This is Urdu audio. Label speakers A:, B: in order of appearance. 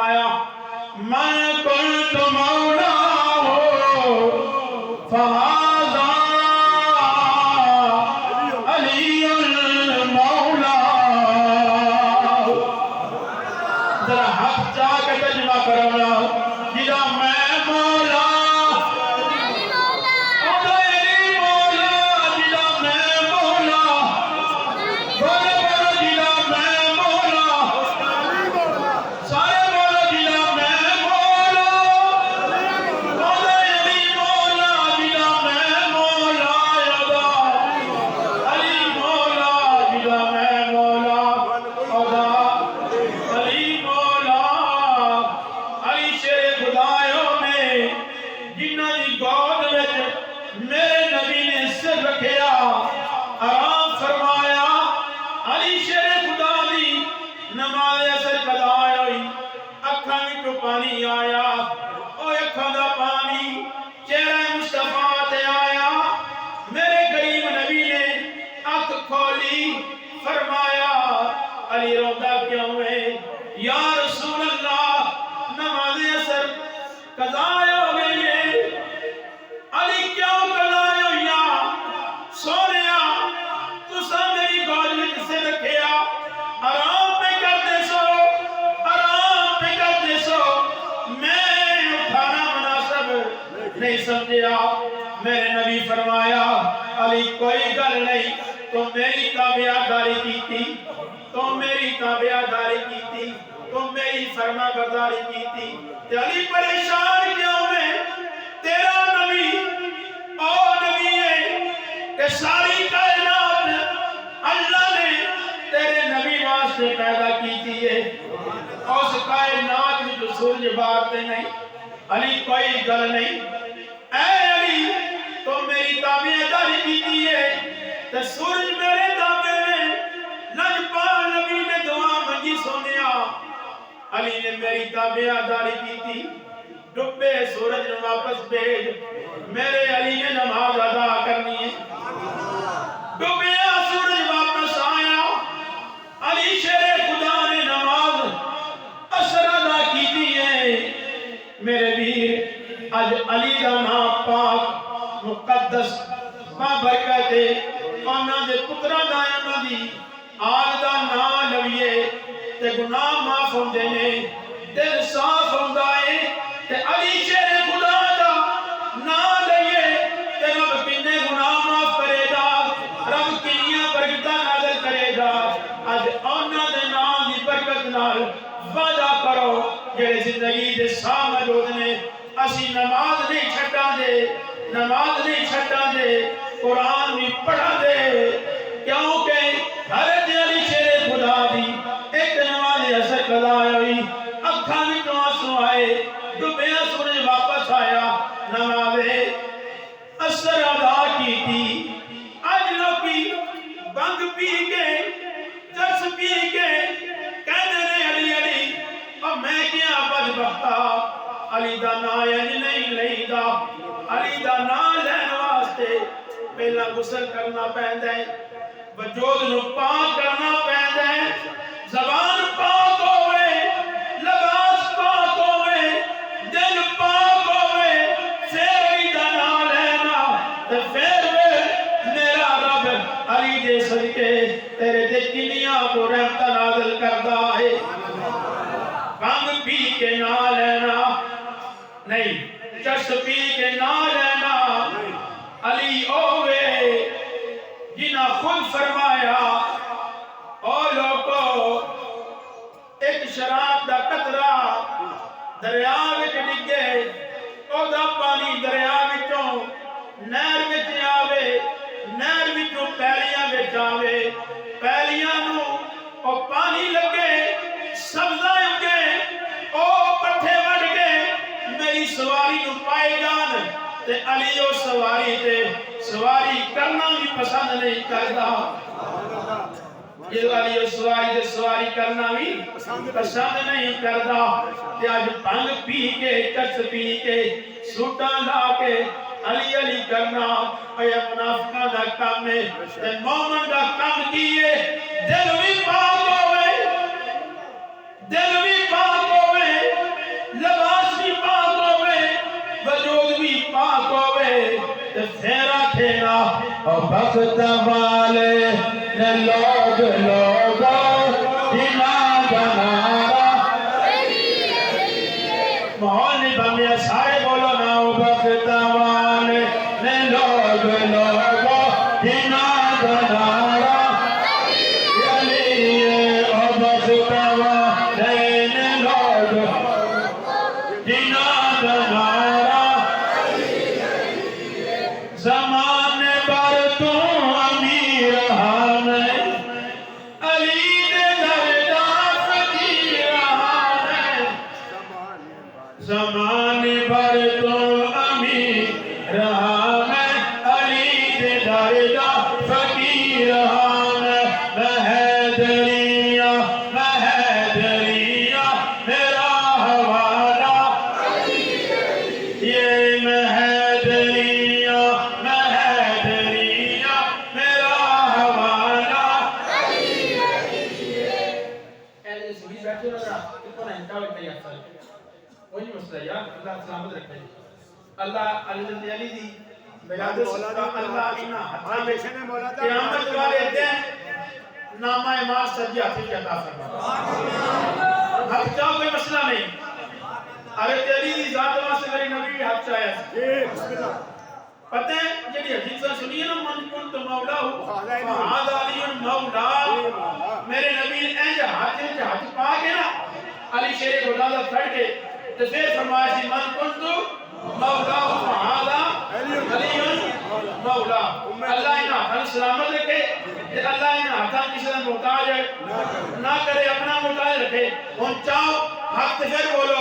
A: آیا میں قلت مولا ہو فہذا علی المولا. ذرا حق جا کے ترجمہ کرنا جدا میں مولا پانی آیا اوہ اکھاں دا پانی چہرہ مصطفیٰ تے آیا. میرے قریب نبی نے اکھ کھولی فرمایا علی روندہ کیوں ہے یا رسول اللہ نماز اثر قضا ہو گئی ہے. علی کیوں قضا ہوئی سونیا تسا میری گود وچ سے رکھیا آرام پہ کرتے سو نہیں سمجھیا. میرے نبی فرمایا علی کوئی گل نہیں تو میری تابعداری کیتی تو میری تابعداری کیتی تو میری فرما برداری کیتی. علی پریشان کیوں ہے تیرا نبی او نبی ہے کہ ساری کائنات اللہ نے تیرے نبی واسطے پیدا کیتی ہے. اس کائنات میں جو سورج بارتے نہیں علی کوئی گل نہیں. اے علی تو میری تابعداری کیتی ہے تے سورج میرے تابع میں لجپال نبی نے دعا منگی سونیا علی نے میری تابعداری کیتی. ڈبے سورج نے واپس بھیج میرے علی نے نماز ادا کرنی ہے. ڈبیا سورج واپس آیا علی شیر خدا نے نماز اثر ادا کیتی ہے. میرے ویر آج علی دا نام پاک مقدس برکت ہے انہاں دے پتراں دا انہاں دی آل دا نام لویے تے گناہ معاف ہوندے نے دل صاف ہوندا ہے تے علی شیر خدا دا نام لئیے تے رب کنے گناہ معاف کرے گا رب کنیاں برکتاں نازل کرے گا. اج انہاں دے نام دی برکت نال وعدہ کرو جڑے زندگی دے ساہ موجود نے اسی نماز نہیں چھٹا دے نماز نہیں چھٹا دے قرآن بھی پڑھا دے کیونکہ حضرت علی شیر خدا دی ایک نماز اثر قضا ہوئی اکھاں وچ آنسو آئے ڈبیا سورج واپس آیا نماز اثر ادا کی تھی. اج لوگی بنگ پی کے چرس پی کے کہنے نے علی علی اور میں کیا بدبختا علی دا نام نہیں لئیدا. علی دا نام لین واسطے پہلا غسل کرنا پیندا ہے وجود نو پاک کرنا پیندا ہے زبان پاک ہوئے لباس پاک ہوئے دل پاک ہوئے پھر علی دا نام لینا تے پھر میرا رب علی دے صدقے تیرے تے کنیاں کو رحمت نازل کردا ہے. بھنگ پی کے نام لینا نہیں چرس پی کے نام لینا علی اوے جنہاں خود فرمایا او لوگو ایک شراب دا قطرہ دریا وچ ڈگے او دا پانی دریا وچوں نہر وچ آوے نہر وچوں پیلیاں وچ آوے پیلیاں نو او پانی لگے سبزہ اگے او پٹھے وڑ گئے میری سواری نو پائے جان تے علی او سواری تے سواری کرنا بھی پسند نہیں کردا. یہ علی او سواری تے سواری کرنا بھی پسند نہیں کردا. تے آج بھنگ پی کے چرس پی کے سوٹاں لا کے علی علی کرنا اے منافقاں دا کام ہے تے مومن دا کام کی ہے دل بھی پاک ہوئے دل بھی پاک ہوئے اور بخت والے نے لوگ جنا بنارا ماحول نہیں بن گیا سارے بولو نا او بخت والے نے لوگ جنا بنارا علی او بخت والے نے لوگ جنا بنارا زمانے پر تو امیر ہانے علی دے دردا فقیر ہانے زمانے پر تو امیر ہانے علی دے دردا فقیر ہانے مہدریہ میرا حوالہ یہ مہدریہ میرا حوالہ کوئی مسئلہ یار اللہ سلامت رکھے اللہ علی دی ولادت اللہ اینا قیامت والے دن نامہ ماں سجی ہاتھ کی عطا فرما حق چاہو کوئی مسئلہ نہیں حضرت علی دی ذات واسطے میری نبی حق چاہیا پتہ ہے جڑی حدیث سنی نا من کنت مولا فہذا علی مولا میرے نبی نے انج ہاتھ پا کے نا علی شیر خدا دا پھڑ کے تو پھر فرمایا سی من کنت مولا فہذا علی مولا اللہ انہاں ہاتھاں سلامت رکھے کہ اللہ انہاں ہاتھاں کسی دا محتاج نہ کرے اپنا محتاج رکھے ہن چاہو حق تے پھر بولو